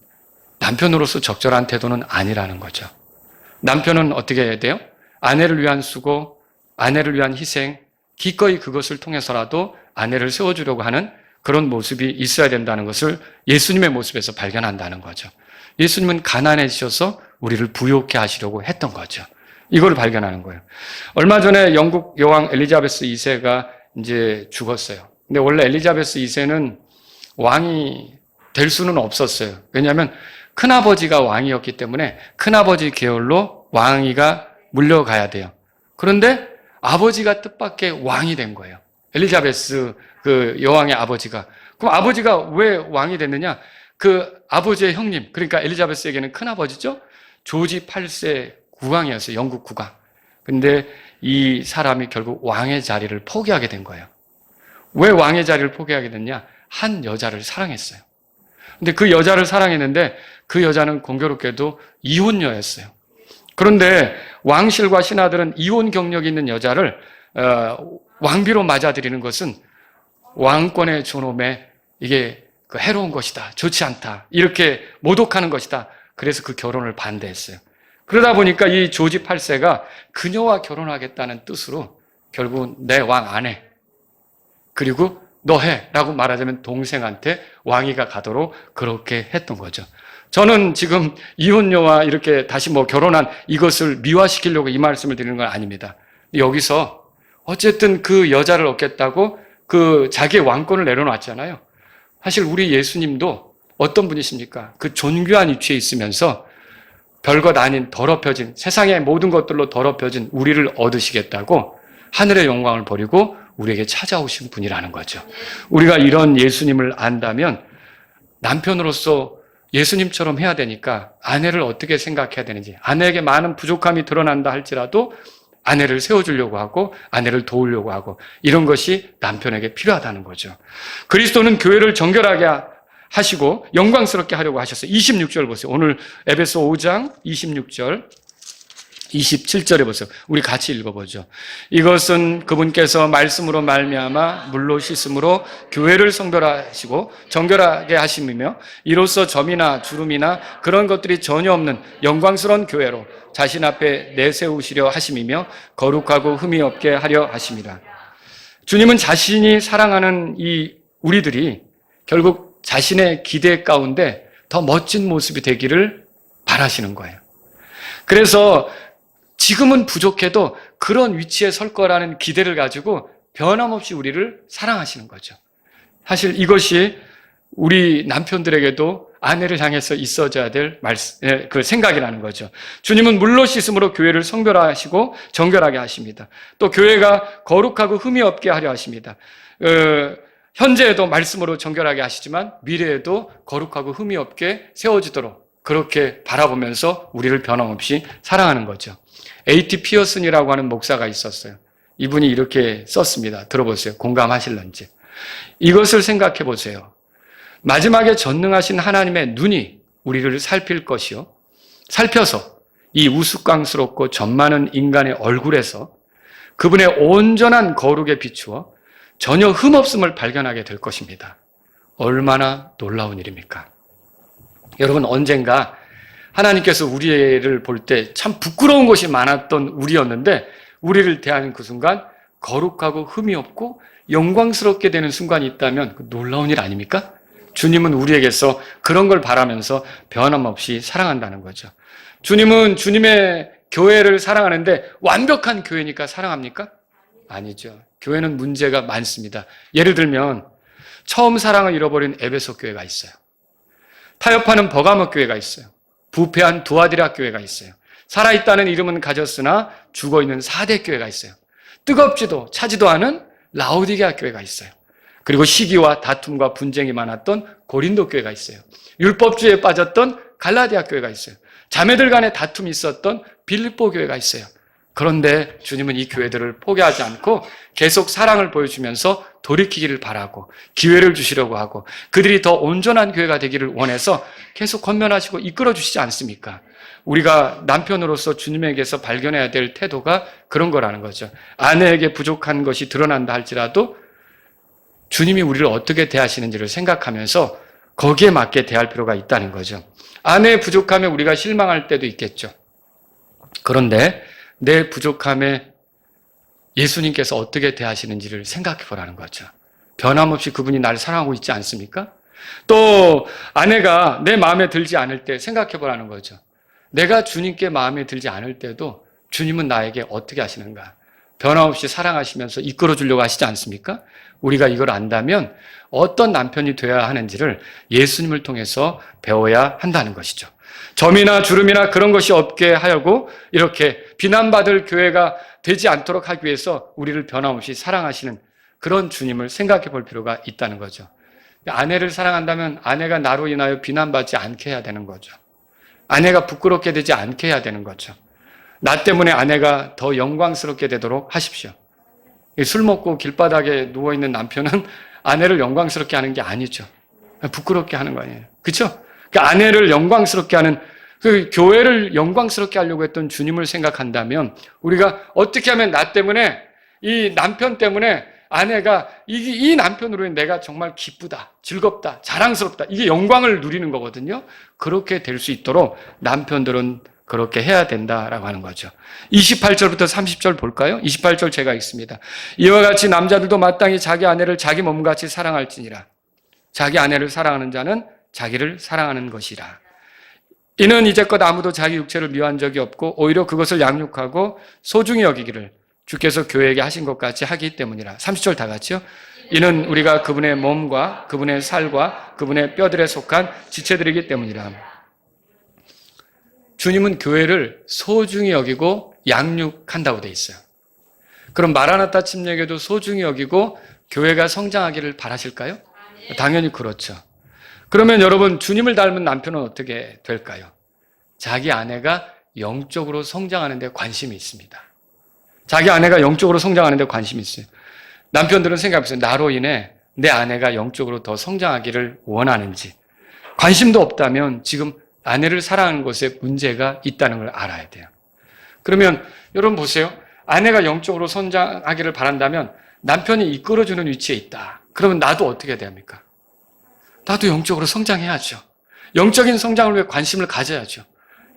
남편으로서 적절한 태도는 아니라는 거죠. 남편은 어떻게 해야 돼요? 아내를 위한 수고, 아내를 위한 희생, 기꺼이 그것을 통해서라도 아내를 세워주려고 하는 그런 모습이 있어야 된다는 것을 예수님의 모습에서 발견한다는 거죠. 예수님은 가난해지셔서 우리를 부요케 하시려고 했던 거죠. 이걸 발견하는 거예요. 얼마 전에 영국 여왕 엘리자베스 2세가 이제 죽었어요. 근데 원래 엘리자베스 2세는 왕이 될 수는 없었어요. 왜냐하면 큰아버지가 왕이었기 때문에 큰아버지 계열로 왕위가 물려가야 돼요. 그런데 아버지가 뜻밖의 왕이 된 거예요. 엘리자베스 그 여왕의 아버지가. 그럼 아버지가 왜 왕이 됐느냐? 그 아버지의 형님, 그러니까 엘리자베스에게는 큰아버지죠? 조지 8세 국왕이었어요. 영국 국왕. 근데 이 사람이 결국 왕의 자리를 포기하게 된 거예요. 왜 왕의 자리를 포기하게 됐냐? 한 여자를 사랑했어요. 근데 그 여자를 사랑했는데 그 여자는 공교롭게도 이혼녀였어요. 그런데 왕실과 신하들은 이혼 경력이 있는 여자를 왕비로 맞아들이는 것은 왕권의 존엄에 이게 해로운 것이다, 좋지 않다, 이렇게 모독하는 것이다. 그래서 그 결혼을 반대했어요. 그러다 보니까 이 조지 8세가 그녀와 결혼하겠다는 뜻으로 결국은 내 왕 아내, 그리고 너 해 라고 말하자면 동생한테 왕위가 가도록 그렇게 했던 거죠. 저는 지금 이혼녀와 이렇게 다시 결혼한 이것을 미화시키려고 이 말씀을 드리는 건 아닙니다. 여기서 어쨌든 그 여자를 얻겠다고 그 자기의 왕권을 내려놨잖아요. 사실 우리 예수님도 어떤 분이십니까? 그 존귀한 위치에 있으면서 별것 아닌 더럽혀진, 세상의 모든 것들로 더럽혀진 우리를 얻으시겠다고 하늘의 영광을 버리고 우리에게 찾아오신 분이라는 거죠. 우리가 이런 예수님을 안다면 남편으로서 예수님처럼 해야 되니까 아내를 어떻게 생각해야 되는지, 아내에게 많은 부족함이 드러난다 할지라도 아내를 세워주려고 하고 아내를 도우려고 하고 이런 것이 남편에게 필요하다는 거죠. 그리스도는 교회를 정결하게 하시고 영광스럽게 하려고 하셨어요. 26절 보세요. 오늘 에베소 5장 26절 27절에 보세요. 우리 같이 읽어보죠. 이것은 그분께서 말씀으로 말미암아 물로 씻음으로 교회를 성별하시고 정결하게 하심이며 이로써 점이나 주름이나 그런 것들이 전혀 없는 영광스러운 교회로 자신 앞에 내세우시려 하심이며 거룩하고 흠이 없게 하려 하심이라. 주님은 자신이 사랑하는 이 우리들이 결국 자신의 기대 가운데 더 멋진 모습이 되기를 바라시는 거예요. 그래서 지금은 부족해도 그런 위치에 설 거라는 기대를 가지고 변함없이 우리를 사랑하시는 거죠. 사실 이것이 우리 남편들에게도 아내를 향해서 있어져야 될 그 생각이라는 거죠. 주님은 물로 씻음으로 교회를 성별하시고 정결하게 하십니다. 또 교회가 거룩하고 흠이 없게 하려 하십니다. 현재에도 말씀으로 정결하게 하시지만 미래에도 거룩하고 흠이 없게 세워지도록 그렇게 바라보면서 우리를 변함없이 사랑하는 거죠. A.T. 피어슨이라고 하는 목사가 있었어요. 이분이 이렇게 썼습니다. 들어보세요. 공감하실런지. 이것을 생각해 보세요. 마지막에 전능하신 하나님의 눈이 우리를 살필 것이요. 살펴서 이 우스꽝스럽고 점 많은 인간의 얼굴에서 그분의 온전한 거룩에 비추어 전혀 흠없음을 발견하게 될 것입니다. 얼마나 놀라운 일입니까? 여러분, 언젠가 하나님께서 우리를 볼 때 참 부끄러운 것이 많았던 우리였는데 우리를 대하는 그 순간 거룩하고 흠이 없고 영광스럽게 되는 순간이 있다면 놀라운 일 아닙니까? 주님은 우리에게서 그런 걸 바라면서 변함없이 사랑한다는 거죠. 주님은 주님의 교회를 사랑하는데 완벽한 교회니까 사랑합니까? 아니죠. 교회는 문제가 많습니다. 예를 들면 처음 사랑을 잃어버린 에베소 교회가 있어요. 타협하는 버가모 교회가 있어요. 부패한 두아디라 교회가 있어요. 살아있다는 이름은 가졌으나 죽어있는 사대 교회가 있어요. 뜨겁지도 차지도 않은 라오디게아 교회가 있어요. 그리고 시기와 다툼과 분쟁이 많았던 고린도 교회가 있어요. 율법주의에 빠졌던 갈라디아 교회가 있어요. 자매들 간에 다툼이 있었던 빌립보 교회가 있어요. 그런데 주님은 이 교회들을 포기하지 않고 계속 사랑을 보여주면서 돌이키기를 바라고 기회를 주시려고 하고 그들이 더 온전한 교회가 되기를 원해서 계속 권면하시고 이끌어 주시지 않습니까? 우리가 남편으로서 주님에게서 발견해야 될 태도가 그런 거라는 거죠. 아내에게 부족한 것이 드러난다 할지라도 주님이 우리를 어떻게 대하시는지를 생각하면서 거기에 맞게 대할 필요가 있다는 거죠. 아내의 부족함에 우리가 실망할 때도 있겠죠. 그런데 내 부족함에 예수님께서 어떻게 대하시는지를 생각해 보라는 거죠. 변함없이 그분이 나를 사랑하고 있지 않습니까? 또 아내가 내 마음에 들지 않을 때 생각해 보라는 거죠. 내가 주님께 마음에 들지 않을 때도 주님은 나에게 어떻게 하시는가? 변함없이 사랑하시면서 이끌어 주려고 하시지 않습니까? 우리가 이걸 안다면 어떤 남편이 되어야 하는지를 예수님을 통해서 배워야 한다는 것이죠. 점이나 주름이나 그런 것이 없게 하려고 이렇게 비난받을 교회가 되지 않도록 하기 위해서 우리를 변함없이 사랑하시는 그런 주님을 생각해 볼 필요가 있다는 거죠. 아내를 사랑한다면 아내가 나로 인하여 비난받지 않게 해야 되는 거죠. 아내가 부끄럽게 되지 않게 해야 되는 거죠. 나 때문에 아내가 더 영광스럽게 되도록 하십시오. 술 먹고 길바닥에 누워있는 남편은 아내를 영광스럽게 하는 게 아니죠. 부끄럽게 하는 거 아니에요. 그렇죠? 그 아내를 영광스럽게 하는 그 교회를 영광스럽게 하려고 했던 주님을 생각한다면 우리가 어떻게 하면 나 때문에 이 남편 때문에 아내가 이 남편으로 내가 정말 기쁘다, 즐겁다, 자랑스럽다 이게 영광을 누리는 거거든요. 그렇게 될 수 있도록 남편들은 그렇게 해야 된다라고 하는 거죠. 28절부터 30절 볼까요? 28절 제가 읽습니다. 이와 같이 남자들도 마땅히 자기 아내를 자기 몸같이 사랑할지니라. 자기 아내를 사랑하는 자는 자기를 사랑하는 것이라. 이는 이제껏 아무도 자기 육체를 미워한 적이 없고 오히려 그것을 양육하고 소중히 여기기를 주께서 교회에게 하신 것 같이 하기 때문이라. 30절 다 같이요. 이는 우리가 그분의 몸과 그분의 살과 그분의 뼈들에 속한 지체들이기 때문이라. 주님은 교회를 소중히 여기고 양육한다고 돼 있어요. 그럼 마라나타 침례교도 소중히 여기고 교회가 성장하기를 바라실까요? 당연히 그렇죠. 그러면 여러분 주님을 닮은 남편은 어떻게 될까요? 자기 아내가 영적으로 성장하는 데 관심이 있습니다. 자기 아내가 영적으로 성장하는 데 관심이 있어요. 남편들은 생각해보세요. 나로 인해 내 아내가 영적으로 더 성장하기를 원하는지. 관심도 없다면 지금 아내를 사랑하는 것에 문제가 있다는 걸 알아야 돼요. 그러면 여러분 보세요. 아내가 영적으로 성장하기를 바란다면 남편이 이끌어주는 위치에 있다. 그러면 나도 어떻게 해야 됩니까? 나도 영적으로 성장해야죠. 영적인 성장을 위해 관심을 가져야죠.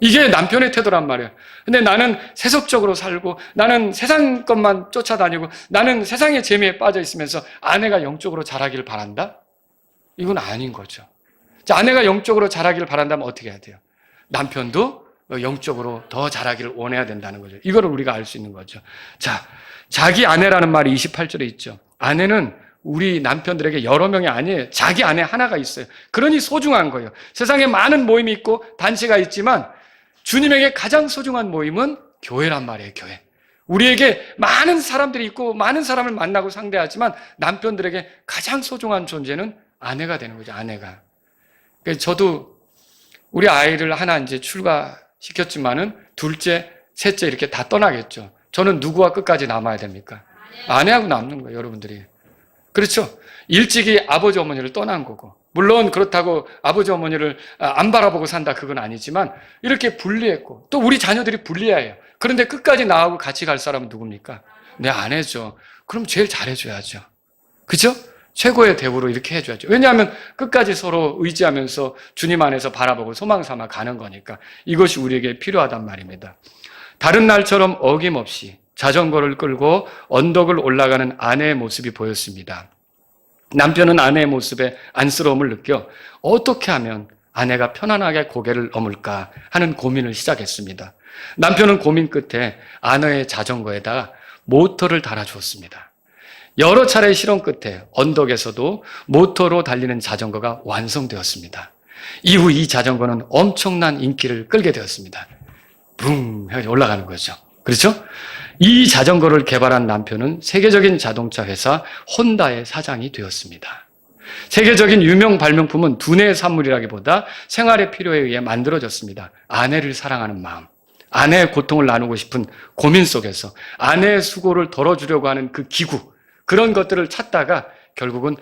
이게 남편의 태도란 말이에요. 근데 나는 세속적으로 살고 나는 세상 것만 쫓아다니고 나는 세상의 재미에 빠져 있으면서 아내가 영적으로 자라기를 바란다? 이건 아닌 거죠. 자, 아내가 영적으로 자라기를 바란다면 어떻게 해야 돼요? 남편도 영적으로 더 자라기를 원해야 된다는 거죠. 이거를 우리가 알 수 있는 거죠. 자, 자기 아내라는 말이 28절에 있죠. 아내는 우리 남편들에게 여러 명이 아니에요. 자기 아내 하나가 있어요. 그러니 소중한 거예요. 세상에 많은 모임이 있고 단체가 있지만 주님에게 가장 소중한 모임은 교회란 말이에요. 교회. 우리에게 많은 사람들이 있고 많은 사람을 만나고 상대하지만 남편들에게 가장 소중한 존재는 아내가 되는 거죠. 아내가. 그래서 저도 우리 아이를 하나 이제 출가시켰지만은 둘째, 셋째 이렇게 다 떠나겠죠. 저는 누구와 끝까지 남아야 됩니까? 아내하고 남는 거예요, 여러분들이. 그렇죠? 일찍이 아버지 어머니를 떠난 거고 물론 그렇다고 아버지 어머니를 안 바라보고 산다 그건 아니지만 이렇게 분리했고 또 우리 자녀들이 불리해요. 그런데 끝까지 나하고 같이 갈 사람은 누굽니까? 내 아내죠. 그럼 제일 잘해줘야죠. 그죠? 최고의 대우로 이렇게 해줘야죠. 왜냐하면 끝까지 서로 의지하면서 주님 안에서 바라보고 소망 삼아 가는 거니까 이것이 우리에게 필요하단 말입니다. 다른 날처럼 어김없이 자전거를 끌고 언덕을 올라가는 아내의 모습이 보였습니다. 남편은 아내의 모습에 안쓰러움을 느껴 어떻게 하면 아내가 편안하게 고개를 넘을까 하는 고민을 시작했습니다. 남편은 고민 끝에 아내의 자전거에다가 모터를 달아주었습니다. 여러 차례 실험 끝에 언덕에서도 모터로 달리는 자전거가 완성되었습니다. 이후 이 자전거는 엄청난 인기를 끌게 되었습니다. 붕 해서 올라가는 거죠. 그렇죠? 이 자전거를 개발한 남편은 세계적인 자동차 회사 혼다의 사장이 되었습니다. 세계적인 유명 발명품은 두뇌의 산물이라기보다 생활의 필요에 의해 만들어졌습니다. 아내를 사랑하는 마음, 아내의 고통을 나누고 싶은 고민 속에서 아내의 수고를 덜어주려고 하는 그 기구, 그런 것들을 찾다가 결국은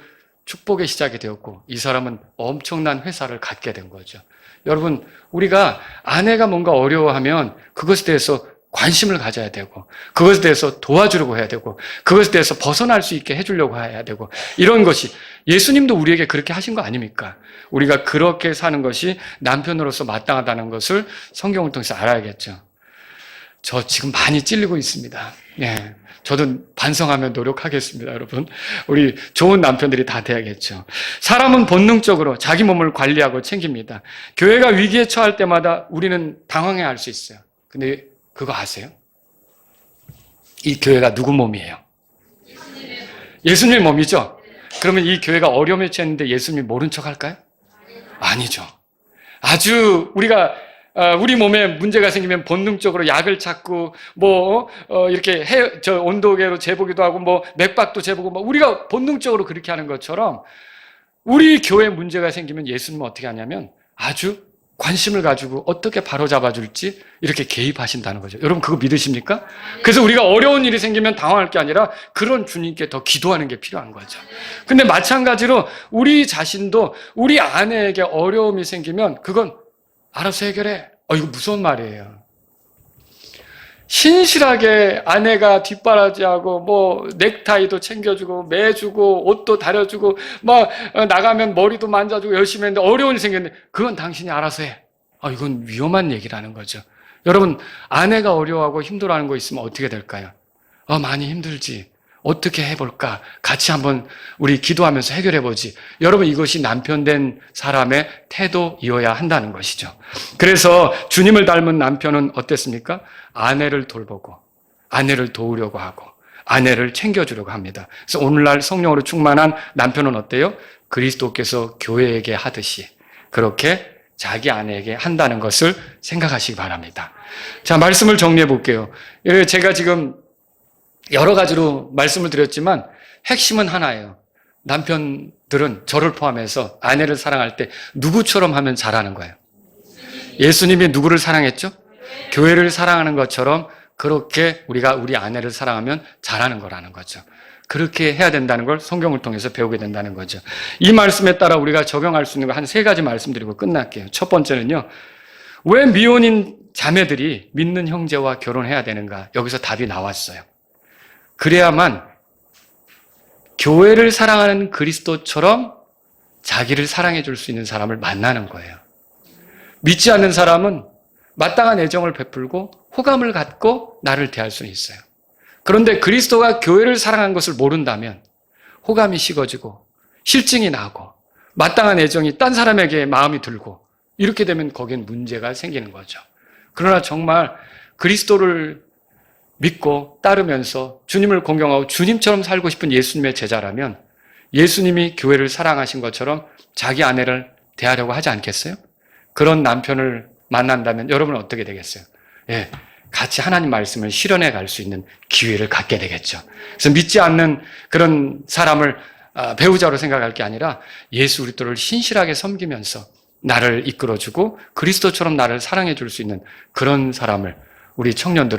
축복의 시작이 되었고 이 사람은 엄청난 회사를 갖게 된 거죠. 여러분, 우리가 아내가 뭔가 어려워하면 그것에 대해서 관심을 가져야 되고 그것에 대해서 도와주려고 해야 되고 그것에 대해서 벗어날 수 있게 해주려고 해야 되고 이런 것이 예수님도 우리에게 그렇게 하신 거 아닙니까? 우리가 그렇게 사는 것이 남편으로서 마땅하다는 것을 성경을 통해서 알아야겠죠. 저 지금 많이 찔리고 있습니다. 예, 저도 반성하며 노력하겠습니다, 여러분. 우리 좋은 남편들이 다 돼야겠죠. 사람은 본능적으로 자기 몸을 관리하고 챙깁니다. 교회가 위기에 처할 때마다 우리는 당황해할 수 있어요. 근데 그거 아세요? 이 교회가 누구 몸이에요? 예수님 몸이죠? 그러면 이 교회가 어려움에 처했는데 예수님 모른 척 할까요? 아니죠. 아주 우리 몸에 문제가 생기면 본능적으로 약을 찾고 이렇게 온도계로 재보기도 하고 맥박도 재보고 우리가 본능적으로 그렇게 하는 것처럼 우리 교회 문제가 생기면 예수님은 어떻게 하냐면 아주 관심을 가지고 어떻게 바로잡아 줄지 이렇게 개입하신다는 거죠. 여러분 그거 믿으십니까? 그래서 우리가 어려운 일이 생기면 당황할 게 아니라 그런 주님께 더 기도하는 게 필요한 거죠. 근데 마찬가지로 우리 자신도 우리 아내에게 어려움이 생기면 그건 알아서 해결해. 이거 무서운 말이에요. 신실하게 아내가 뒷바라지하고 넥타이도 챙겨주고 매주고 옷도 다려주고 나가면 머리도 만져주고 열심히 했는데 어려운 일이 생겼는데 그건 당신이 알아서 해. 이건 위험한 얘기라는 거죠. 여러분 아내가 어려워하고 힘들어하는 거 있으면 어떻게 될까요? 많이 힘들지. 어떻게 해볼까? 같이 한번 우리 기도하면서 해결해보지. 여러분 이것이 남편 된 사람의 태도이어야 한다는 것이죠. 그래서 주님을 닮은 남편은 어땠습니까? 아내를 돌보고 아내를 도우려고 하고 아내를 챙겨주려고 합니다. 그래서 오늘날 성령으로 충만한 남편은 어때요? 그리스도께서 교회에게 하듯이 그렇게 자기 아내에게 한다는 것을 생각하시기 바랍니다. 자, 말씀을 정리해 볼게요. 제가 지금 여러 가지로 말씀을 드렸지만 핵심은 하나예요. 남편들은 저를 포함해서 아내를 사랑할 때 누구처럼 하면 잘하는 거예요? 예수님이 누구를 사랑했죠? 교회를 사랑하는 것처럼 그렇게 우리가 우리 아내를 사랑하면 잘하는 거라는 거죠. 그렇게 해야 된다는 걸 성경을 통해서 배우게 된다는 거죠. 이 말씀에 따라 우리가 적용할 수 있는 거 한 3가지 말씀드리고 끝날게요. 첫 번째는요. 왜 미혼인 자매들이 믿는 형제와 결혼해야 되는가? 여기서 답이 나왔어요. 그래야만 교회를 사랑하는 그리스도처럼 자기를 사랑해 줄 수 있는 사람을 만나는 거예요. 믿지 않는 사람은 마땅한 애정을 베풀고 호감을 갖고 나를 대할 수는 있어요. 그런데 그리스도가 교회를 사랑한 것을 모른다면 호감이 식어지고 실증이 나고 마땅한 애정이 딴 사람에게 마음이 들고 이렇게 되면 거기엔 문제가 생기는 거죠. 그러나 정말 그리스도를 믿고 따르면서 주님을 공경하고 주님처럼 살고 싶은 예수님의 제자라면 예수님이 교회를 사랑하신 것처럼 자기 아내를 대하려고 하지 않겠어요? 그런 남편을 만난다면 여러분은 어떻게 되겠어요? 예, 같이 하나님 말씀을 실현해 갈 수 있는 기회를 갖게 되겠죠. 그래서 믿지 않는 그런 사람을 배우자로 생각할 게 아니라 예수 그리스도를 신실하게 섬기면서 나를 이끌어주고 그리스도처럼 나를 사랑해 줄 수 있는 그런 사람을 우리 청년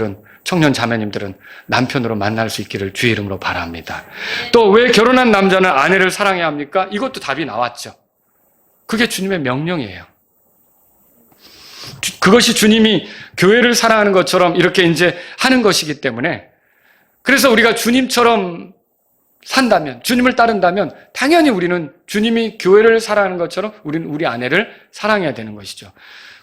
자매님들은 남편으로 만날 수 있기를 주의 이름으로 바랍니다. 또 왜 결혼한 남자는 아내를 사랑해야 합니까? 이것도 답이 나왔죠. 그게 주님의 명령이에요. 그것이 주님이 교회를 사랑하는 것처럼 이렇게 이제 하는 것이기 때문에, 그래서 우리가 주님처럼 산다면, 주님을 따른다면 당연히 우리는 주님이 교회를 사랑하는 것처럼 우리는 우리 아내를 사랑해야 되는 것이죠.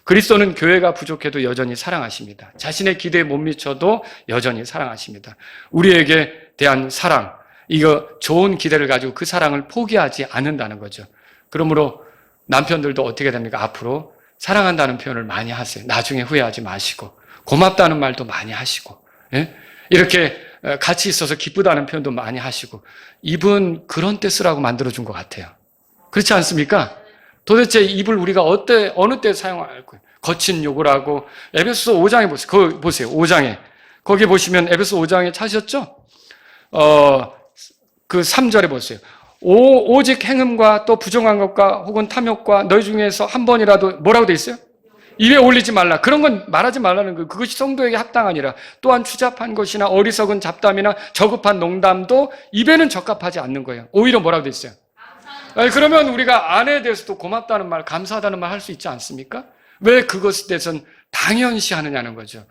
그리스도는 교회가 부족해도 여전히 사랑하십니다. 자신의 기대에 못 미쳐도 여전히 사랑하십니다. 우리에게 대한 사랑, 이거 좋은 기대를 가지고 그 사랑을 포기하지 않는다는 거죠. 그러므로 남편들도 어떻게 됩니까? 앞으로 사랑한다는 표현을 많이 하세요. 나중에 후회하지 마시고, 고맙다는 말도 많이 하시고, 예? 이렇게 같이 있어서 기쁘다는 표현도 많이 하시고. 입은 그런 때 쓰라고 만들어준 것 같아요. 그렇지 않습니까? 도대체 입을 우리가 어느 때 사용할 거예요? 거친 욕을 하고. 에베소서 5장에 보세요. 그거 보세요. 5장에. 거기 보시면 에베소 5장에 찾으셨죠? 그 3절에 보세요. 오직 행음과 또 부정한 것과 혹은 탐욕과 너희 중에서 한 번이라도 뭐라고 돼 있어요? 입에 올리지 말라. 그런 건 말하지 말라는 거예요. 그것이 성도에게 합당하니라. 또한 추잡한 것이나 어리석은 잡담이나 저급한 농담도 입에는 적합하지 않는 거예요. 오히려 뭐라고 돼 있어요? 그러면 우리가 아내에 대해서도 고맙다는 말, 감사하다는 말 할 수 있지 않습니까? 왜 그것에 대해서는 당연시 하느냐는 거죠.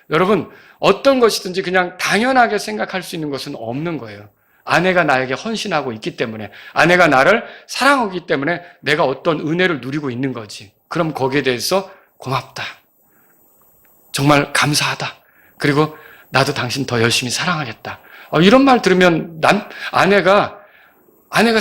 여러분, 어떤 것이든지 그냥 당연하게 생각할 수 있는 것은 없는 거예요. 아내가 나에게 헌신하고 있기 때문에, 아내가 나를 사랑하기 때문에 내가 어떤 은혜를 누리고 있는 거지. 그럼 거기에 대해서 고맙다, 정말 감사하다, 그리고 나도 당신 더 열심히 사랑하겠다, 이런 말 들으면 아내가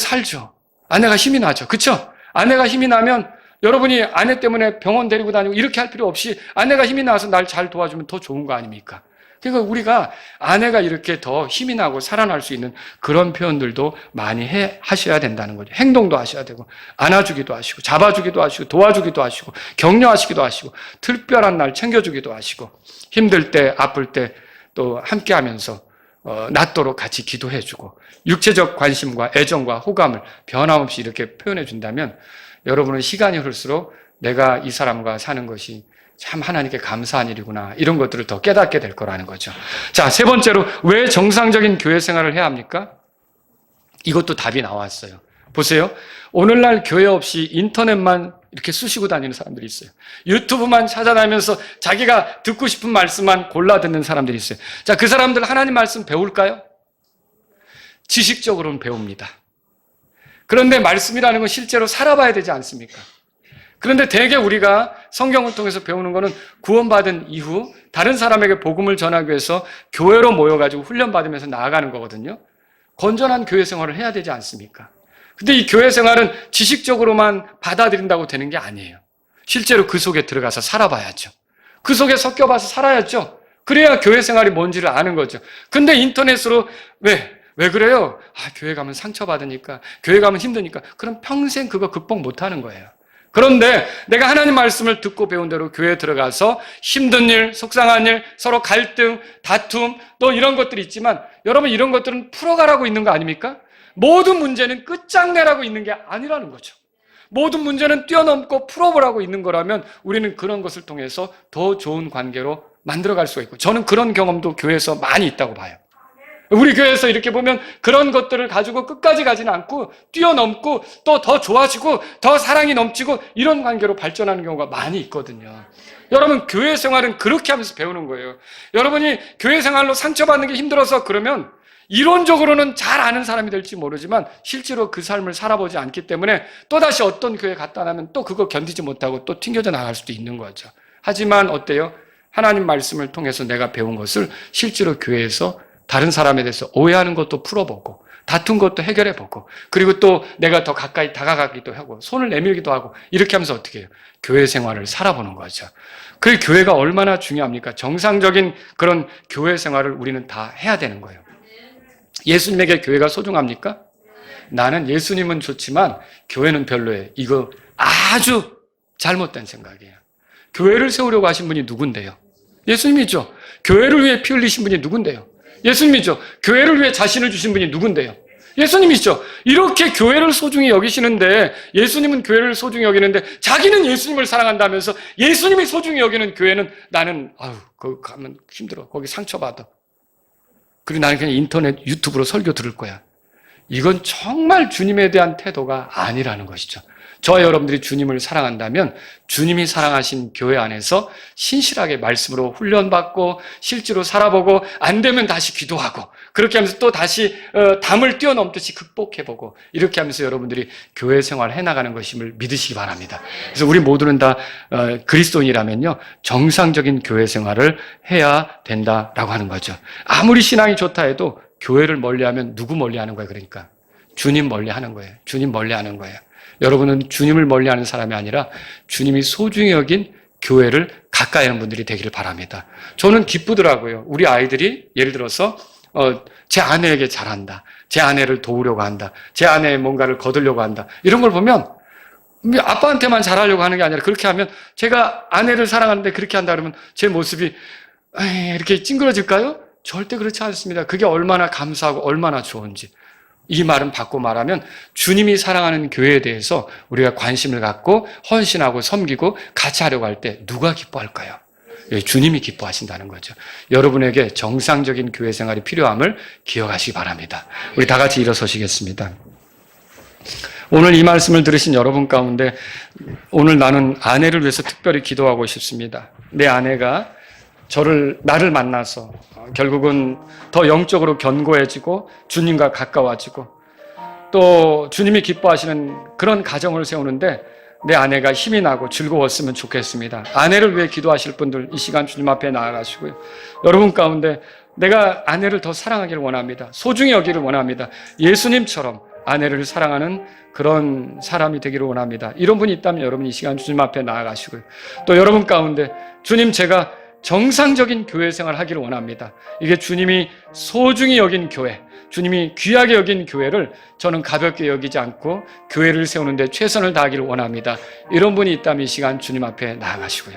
살죠. 아내가 힘이 나죠. 그렇죠? 아내가 힘이 나면 여러분이 아내 때문에 병원 데리고 다니고 이렇게 할 필요 없이 아내가 힘이 나서 날 잘 도와주면 더 좋은 거 아닙니까? 그러니까 우리가 아내가 이렇게 더 힘이 나고 살아날 수 있는 그런 표현들도 많이 하셔야 된다는 거죠. 행동도 하셔야 되고, 안아주기도 하시고, 잡아주기도 하시고, 도와주기도 하시고, 격려하시기도 하시고, 특별한 날 챙겨주기도 하시고, 힘들 때, 아플 때 또 함께 하면서 낫도록 같이 기도해주고, 육체적 관심과 애정과 호감을 변함없이 이렇게 표현해 준다면 여러분은 시간이 흐를수록 내가 이 사람과 사는 것이 참 하나님께 감사한 일이구나, 이런 것들을 더 깨닫게 될 거라는 거죠. 자, 세 번째로 왜 정상적인 교회 생활을 해야 합니까? 이것도 답이 나왔어요. 보세요. 오늘날 교회 없이 인터넷만 이렇게 쑤시고 다니는 사람들이 있어요. 유튜브만 찾아다니면서 자기가 듣고 싶은 말씀만 골라 듣는 사람들이 있어요. 자, 그 사람들 하나님 말씀 배울까요? 지식적으로는 배웁니다. 그런데 말씀이라는 건 실제로 살아봐야 되지 않습니까? 그런데 대개 우리가 성경을 통해서 배우는 거는 구원받은 이후 다른 사람에게 복음을 전하기 위해서 교회로 모여가지고 훈련받으면서 나아가는 거거든요. 건전한 교회 생활을 해야 되지 않습니까? 근데 이 교회 생활은 지식적으로만 받아들인다고 되는 게 아니에요. 실제로 그 속에 들어가서 살아봐야죠. 그 속에 섞여봐서 살아야죠. 그래야 교회 생활이 뭔지를 아는 거죠. 근데 인터넷으로 왜 그래요? 교회 가면 상처받으니까, 교회 가면 힘드니까. 그럼 평생 그거 극복 못하는 거예요. 그런데 내가 하나님 말씀을 듣고 배운 대로 교회에 들어가서 힘든 일, 속상한 일, 서로 갈등, 다툼, 또 이런 것들이 있지만 여러분, 이런 것들은 풀어가라고 있는 거 아닙니까? 모든 문제는 끝장내라고 있는 게 아니라는 거죠. 모든 문제는 뛰어넘고 풀어보라고 있는 거라면 우리는 그런 것을 통해서 더 좋은 관계로 만들어갈 수가 있고, 저는 그런 경험도 교회에서 많이 있다고 봐요. 우리 교회에서 이렇게 보면 그런 것들을 가지고 끝까지 가지는 않고 뛰어넘고 또 더 좋아지고 더 사랑이 넘치고 이런 관계로 발전하는 경우가 많이 있거든요. 여러분, 교회 생활은 그렇게 하면서 배우는 거예요. 여러분이 교회 생활로 상처받는 게 힘들어서 그러면 이론적으로는 잘 아는 사람이 될지 모르지만 실제로 그 삶을 살아보지 않기 때문에 또다시 어떤 교회 갔다 나면 또 그거 견디지 못하고 또 튕겨져 나갈 수도 있는 거죠. 하지만 어때요? 하나님 말씀을 통해서 내가 배운 것을 실제로 교회에서 다른 사람에 대해서 오해하는 것도 풀어보고, 다툰 것도 해결해보고, 그리고 또 내가 더 가까이 다가가기도 하고 손을 내밀기도 하고, 이렇게 하면서 어떻게 해요? 교회 생활을 살아보는 거죠. 그 교회가 얼마나 중요합니까? 정상적인 그런 교회 생활을 우리는 다 해야 되는 거예요. 예수님에게 교회가 소중합니까? 나는 예수님은 좋지만 교회는 별로예요. 이거 아주 잘못된 생각이에요. 교회를 세우려고 하신 분이 누군데요? 예수님이죠. 교회를 위해 피 흘리신 분이 누군데요? 예수님이죠. 교회를 위해 자신을 주신 분이 누군데요? 예수님이죠. 이렇게 교회를 소중히 여기시는데, 예수님은 교회를 소중히 여기는데 자기는 예수님을 사랑한다면서 예수님이 소중히 여기는 교회는 나는 거기 가면 힘들어, 거기 상처받아, 그리고 나는 그냥 인터넷 유튜브로 설교 들을 거야, 이건 정말 주님에 대한 태도가 아니라는 것이죠. 저와 여러분들이 주님을 사랑한다면 주님이 사랑하신 교회 안에서 신실하게 말씀으로 훈련받고 실제로 살아보고 안 되면 다시 기도하고 그렇게 하면서 또 다시 담을 뛰어넘듯이 극복해보고 이렇게 하면서 여러분들이 교회 생활 해나가는 것임을 믿으시기 바랍니다. 그래서 우리 모두는 다 그리스도인이라면요 정상적인 교회 생활을 해야 된다라고 하는 거죠. 아무리 신앙이 좋다 해도 교회를 멀리하면 누구 멀리하는 거예요? 그러니까 주님 멀리하는 거예요. 주님 멀리하는 거예요. 여러분은 주님을 멀리하는 사람이 아니라 주님이 소중히 여긴 교회를 가까이 하는 분들이 되기를 바랍니다. 저는 기쁘더라고요. 우리 아이들이 예를 들어서 제 아내에게 잘한다. 제 아내를 도우려고 한다. 제 아내의 뭔가를 거두려고 한다. 이런 걸 보면 아빠한테만 잘하려고 하는 게 아니라 그렇게 하면 제가 아내를 사랑하는데 그렇게 한다 그러면 제 모습이 이렇게 찡그러질까요? 절대 그렇지 않습니다. 그게 얼마나 감사하고 얼마나 좋은지. 이 말은 바꿔 말하면 주님이 사랑하는 교회에 대해서 우리가 관심을 갖고 헌신하고 섬기고 같이 하려고 할 때 누가 기뻐할까요? 주님이 기뻐하신다는 거죠. 여러분에게 정상적인 교회 생활이 필요함을 기억하시기 바랍니다. 우리 다 같이 일어서시겠습니다. 오늘 이 말씀을 들으신 여러분 가운데 오늘 나는 아내를 위해서 특별히 기도하고 싶습니다. 내 아내가 나를 만나서 결국은 더 영적으로 견고해지고 주님과 가까워지고 또 주님이 기뻐하시는 그런 가정을 세우는데 내 아내가 힘이 나고 즐거웠으면 좋겠습니다. 아내를 위해 기도하실 분들 이 시간 주님 앞에 나아가시고요. 여러분 가운데 내가 아내를 더 사랑하기를 원합니다. 소중히 여기를 원합니다. 예수님처럼 아내를 사랑하는 그런 사람이 되기를 원합니다. 이런 분이 있다면 여러분 이 시간 주님 앞에 나아가시고요. 또 여러분 가운데 주님 제가 정상적인 교회 생활을 하기를 원합니다. 이게 주님이 소중히 여긴 교회, 주님이 귀하게 여긴 교회를 저는 가볍게 여기지 않고 교회를 세우는 데 최선을 다하기를 원합니다. 이런 분이 있다면 이 시간 주님 앞에 나아가시고요.